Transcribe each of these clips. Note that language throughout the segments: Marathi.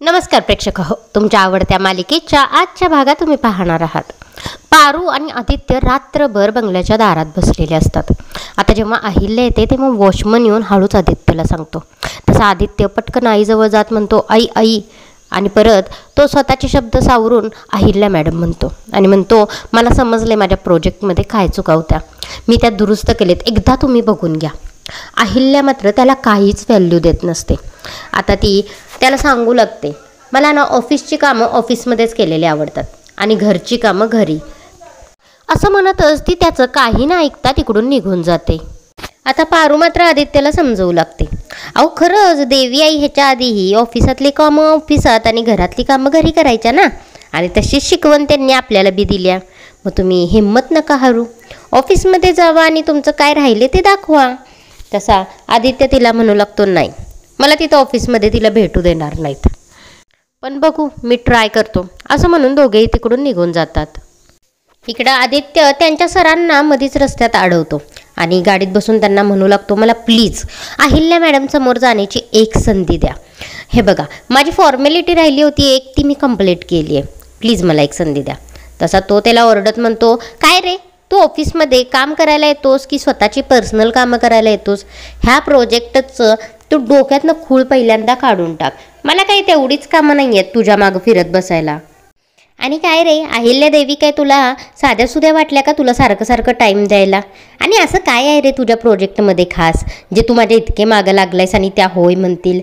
नमस्कार प्रेक्षक हो, तुमच्या आवडत्या मालिकेच्या आजच्या भागात तुम्ही पाहणार आहात. पारू आणि आदित्य रात्रभर बंगल्याच्या दारात बसलेले असतात. आता जेव्हा अहिल्या येते तेव्हा वॉचमन येऊन हळूच आदित्यला सांगतो. तसा आदित्य पटकन आईजवळ जात म्हणतो, आई आई, आणि परत तो स्वतःचे शब्द सावरून अहिल्या मॅडम म्हणतो आणि म्हणतो, मला समजले माझ्या प्रोजेक्टमध्ये काय चुका होत्या, मी त्या दुरुस्त केलेत, एकदा तुम्ही बघून घ्या. अहिल्या मात्र त्याला काहीच व्हॅल्यू देत नसते. आता ती त्याला सांगू लागते, मला ना ऑफिसची कामं ऑफिसमध्येच केलेली आवडतात आणि घरची कामं घरी, असं म्हणतच ती त्याचं काही ना ऐकता तिकडून निघून जाते. आता पारू मात्र आदित्यला समजवू लागते, अहो खरंच देवी आई ह्याच्या आधीही ऑफिसातली कामं ऑफिसात आणि घरातली कामं घरी करायच्या ना, आणि तशीच शिकवण त्यांनी आपल्याला बी दिल्या. मग तुम्ही हिंमत नका हरू, ऑफिसमध्ये जावा आणि तुमचं काय राहिले ते दाखवा. तसा आदित्य तिला म्हणू लागतो, नाही मला तिथं ऑफिसमध्ये तिला भेटू देणार नाहीत, पण बघू मी ट्राय करतो, असं म्हणून दोघेही तिकडून निघून जातात. इकडं आदित्य त्यांच्या सरांना मधीच रस्त्यात अडवतो आणि गाडीत बसून त्यांना म्हणू लागतो, मला प्लीज अहिल्या मॅडम समोर जाण्याची एक संधी द्या. हे बघा माझी फॉर्मॅलिटी राहिली होती एक, ती मी कंप्लीट केली आहे, प्लीज मला एक संधी द्या. तसा तो त्याला ओरडत म्हणतो, काय रे तू ऑफिसमध्ये काम करायला येतोस की स्वतःची पर्सनल कामं करायला येतोस? ह्या प्रोजेक्टचं तू डोक्यातनं खूळ पहिल्यांदा काढून टाक, मला काही तेवढीच कामं नाही आहेत तुझ्या मागं फिरत बसायला. आणि काय रे अहिल्या देवी, काय तुला साध्या सुध्या वाटल्या का तुला सारखं सारखं टाईम द्यायला? आणि असं काय आहे रे तुझ्या प्रोजेक्टमध्ये खास जे तू माझ्या इतके मागं लागलायस आणि त्या होय म्हणतील?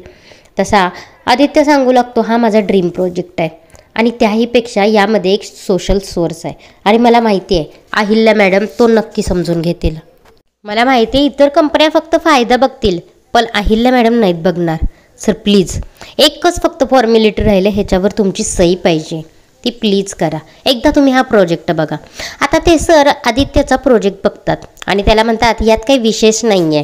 तसा आदित्य सांगू लागतो, हा माझा ड्रीम प्रोजेक्ट आहे आणि त्याहीपेक्षा यामध्ये एक सोशल सोर्स आहे आणि मला माहिती आहे अहिल्या मॅडम तो नक्की समजून घेतील. मला माहिती आहे इतर कंपन्या फक्त फायदा बघतील, पण अहिल्या मॅडम नाहीत बघणार. सर प्लीज एकच फक्त फॉर्मॅलिटी राहिले, ह्याच्यावर तुमची सही पाहिजे, ती प्लीज करा, एकदा तुम्ही हा प्रोजेक्ट बघा. आता ते सर आदित्यचा प्रोजेक्ट बघतात आणि त्याला म्हणतात, यात काही विशेष नाही आहे,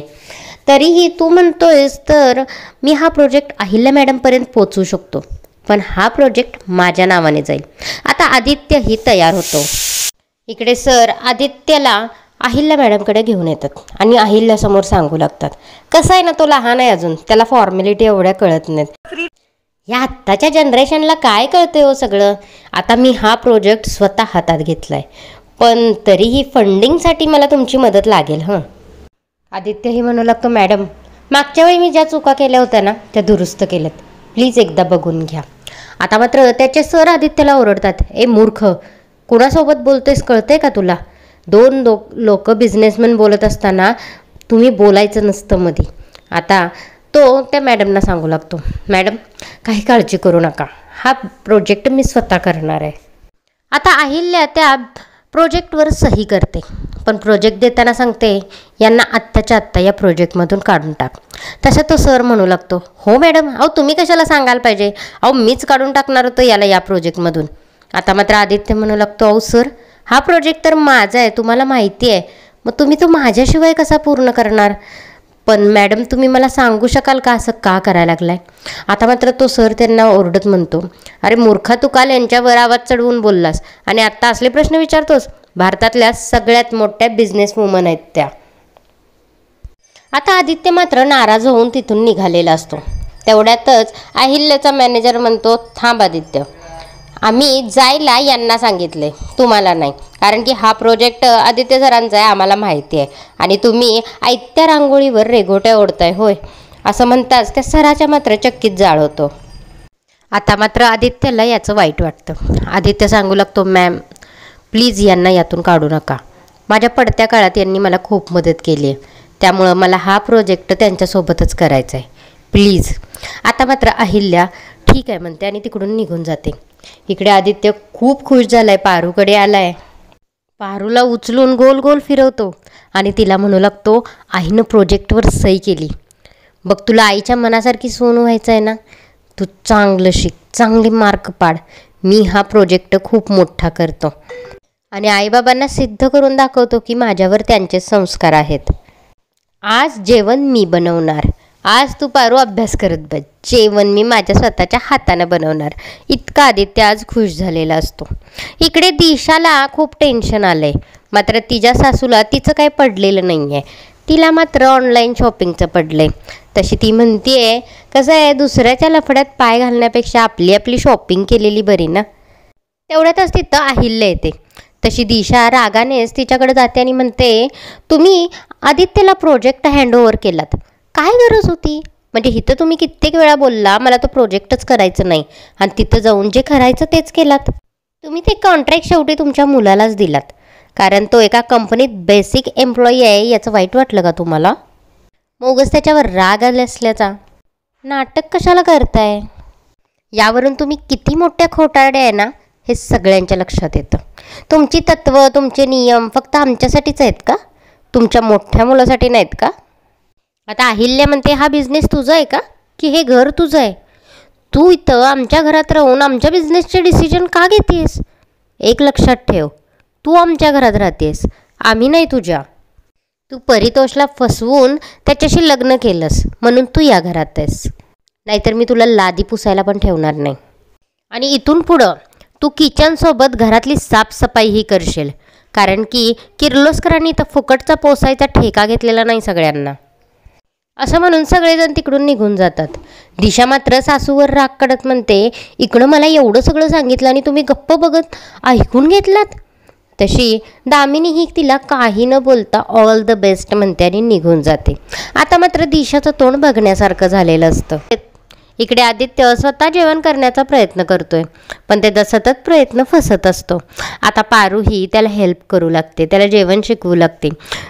तरीही तू म्हणतोयस तर मी हा प्रोजेक्ट अहिल्या मॅडमपर्यंत पोचवू शकतो, पण हा प्रोजेक्ट माझ्या नावाने जाईल. आता आदित्यही तयार होतो. इकडे सर आदित्यला अहिल्या मॅडमकडे घेऊन येतात आणि अहिल्यासमोर सांगू लागतात, कसं आहे ना तो लहान आहे अजून, त्याला फॉर्मॅलिटी एवढ्या कळत नाहीत, या आत्ताच्या जनरेशनला काय कळतंय हो सगळं. आता मी हा प्रोजेक्ट स्वतः हातात घेतला आहे, पण तरीही फंडिंगसाठी मला तुमची मदत लागेल. आदित्यही म्हणू लागतो, मॅडम मागच्या वेळी मी ज्या चुका केल्या होत्या ना त्या दुरुस्त केल्यात, प्लीज एकदा बघून घ्या. आता मात्र त्याचे सर आदित्यला ओरडतात, ए मूर्ख, कुणासोबत बोलतोयस कळतंय का तुला? दोन लोक बिझनेसमॅन बोलत असताना तुम्ही बोलायचं नसतं मध्ये. आता तो त्या मॅडमना सांगू लागतो, मॅडम काही काळजी करू नका, हा प्रोजेक्ट मी स्वतः करणार आहे. आता अहिल्या त्या प्रोजेक्टवर सही करते, पण प्रोजेक्ट देताना सांगते, यांना आत्ताच्या आत्ता या प्रोजेक्टमधून काढून टाक. तसं तो सर म्हणू लागतो, हो मॅडम, अहो तुम्ही कशाला सांगायला पाहिजे, अहो मीच काढून टाकणार होतं याला या प्रोजेक्टमधून. आता मात्र आदित्य म्हणू लागतो, अहो सर हा प्रोजेक्ट तर माझा आहे, तुम्हाला माहिती आहे, मग तुम्ही तो माझ्याशिवाय कसा पूर्ण करणार? पण मॅडम तुम्ही मला सांगू शकाल का असं का करायला लागलाय? आता मात्र तो सर त्यांना ओरडत म्हणतो, अरे मूर्खा, तू काल यांच्यावर आवाज चढवून बोललास आणि आत्ता असले प्रश्न विचारतोस? भारतातल्या सगळ्यात मोठ्या बिझनेस वुमन आहेत त्या. आता आदित्य मात्र नाराज होऊन तिथून निघालेला असतो. तेवढ्यातच अहिल्याचा मॅनेजर म्हणतो, थांब आदित्य, आम्ही जायला यांना सांगितले, तुम्हाला नाही, कारण की हा प्रोजेक्ट आदित्य सरांचा आहे आम्हाला माहिती आहे आणि तुम्ही आयत्या रांगोळीवर रेघोट्या ओढताय होय, असं म्हणताच त्या सराच्या मात्र चक्कीत जाळ होतो. आता मात्र आदित्यला याचं वाईट वाटतं. आदित्य सांगू लागतो, मॅम प्लीज यांना यातून काढू नका, माझ्या पडत्या काळात यांनी मला खूप मदत केली आहे, त्यामुळं मला हा प्रोजेक्ट त्यांच्यासोबतच करायचा आहे, प्लीज. आता मात्र अहिल्या ठीक आहे म्हणते आणि तिकडून निघून जाते. इकडे आदित्य खूप खुश झालाय, पारूकडे आलाय, पारूला उचलून गोल गोल फिरवतो आणि तिला म्हणू लागतो, आईनं प्रोजेक्टवर सही केली, बघ तुला आईच्या मनासारखी सोन व्हायचं आहे ना, तू चांगलं शिक, चांगले मार्क पाड, मी हा प्रोजेक्ट खूप मोठा करतो आणि आईबाबांना सिद्ध करून दाखवतो की माझ्यावर त्यांचे संस्कार आहेत. आज जेवण मी बनवणार, आज तू पारू अभ्यास करत बस, जेवण मी माझ्या स्वतःच्या हाताने बनवणार. इतका आदित्य आज खुश झालेला असतो. इकडे दिशाला खूप टेन्शन आलं आहे, मात्र तिच्या सासूला तिचं काही पडलेलं नाही आहे, तिला मात्र ऑनलाईन शॉपिंगचं पडलं आहे. तशी ती म्हणतीये, कसं आहे दुसऱ्याच्या लफड्यात पाय घालण्यापेक्षा आपली आपली शॉपिंग केलेली बरी ना. तेवढ्यातच तिथं अहिल्या येते. तशी दिशा रागानेच तिच्याकडे जाते आणि म्हणते, तुम्ही आदित्यला प्रोजेक्ट हँडओव्हर केलात, काय गरज होती? म्हणजे इथं तुम्ही कित्येक वेळा बोलला मला तो प्रोजेक्टच करायचं नाही आणि तिथं जाऊन जे करायचं तेच केलात. तुम्ही ते कॉन्ट्रॅक्ट शेवटी तुमच्या मुलालाच दिलात, कारण तो एका कंपनीत बेसिक एम्प्लॉई आहे याचं वाईट वाटलं का तुम्हाला? मोगच त्याच्यावर राग आले असल्याचा नाटक कशाला करताय? यावरून तुम्ही किती मोठ्या खोटारड्या आहे ना हे सगळ्यांच्या लक्षात येतं. तुमची तत्त्व, तुमचे नियम फक्त आमच्यासाठीच आहेत का? तुमच्या मोठ्या मुलासाठी नाहीत का? आता अहिल्या म्हणते, हा बिझनेस तुझा आहे का, की हे घर तुझं आहे? तू इथं आमच्या घरात राहून आमच्या बिझनेसचे डिसिजन का घेतेस? एक लक्षात ठेव, तू आमच्या घरात राहतेस, आम्ही नाही तुझ्या. तू परितोषला फसवून त्याच्याशी लग्न केलंस म्हणून तू या घरात आहेस, नाहीतर मी तुला लादी पुसायला पण ठेवणार नाही. आणि इथून पुढं तू किचनसोबत घरातली साफसफाईही करशील, कारण की किर्लोस्करांनी इथं फुकटचा पोसायचा ठेका घेतलेला नाही सगळ्यांना. असं म्हणून सगळेजण तिकडून निघून जातात. दिशा मात्र सासूवर राग काढत म्हणते, इकडं मला एवढं सगळं सांगितलं आणि तुम्ही गप्प बघत ऐकून घेतलात. तशी दामिनीही तिला काही न बोलता ऑल द बेस्ट म्हणते आणि निघून जाते. आता मात्र दिशाचं तोंड बघण्यासारखं झालेलं असतं. इकडे आदित्य स्वतः जेवण करण्याचा प्रयत्न करतोय, पण त्याचा सतत प्रयत्न फसत असतो. आता पारूही त्याला हेल्प करू लागते, त्याला जेवण शिकवू लागते.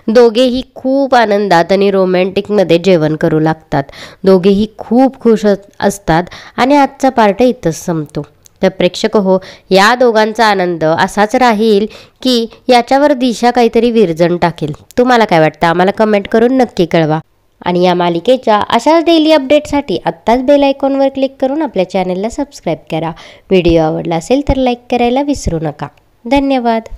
दोघेही खूप आनंदात आणि रोमॅन्टिकमध्ये जेवण करू लागतात. दोघेही खूप खुश असतात आणि आजचा पार्ट इथंच संपतो. तर प्रेक्षक हो, या दोघांचा आनंद असाच राहील की याच्यावर दिशा काहीतरी विरजण टाकेल? तुम्हाला काय वाटतं? आम्हाला कमेंट करून नक्की कळवा. आणि या मालिकेच्या अशाच डेली अपडेटसाठी आत्ताच बेल आयकॉनवर क्लिक करून आपल्या चॅनलला सबस्क्राईब करा. व्हिडिओ आवडला असेल तर लाईक करायला विसरू नका. धन्यवाद.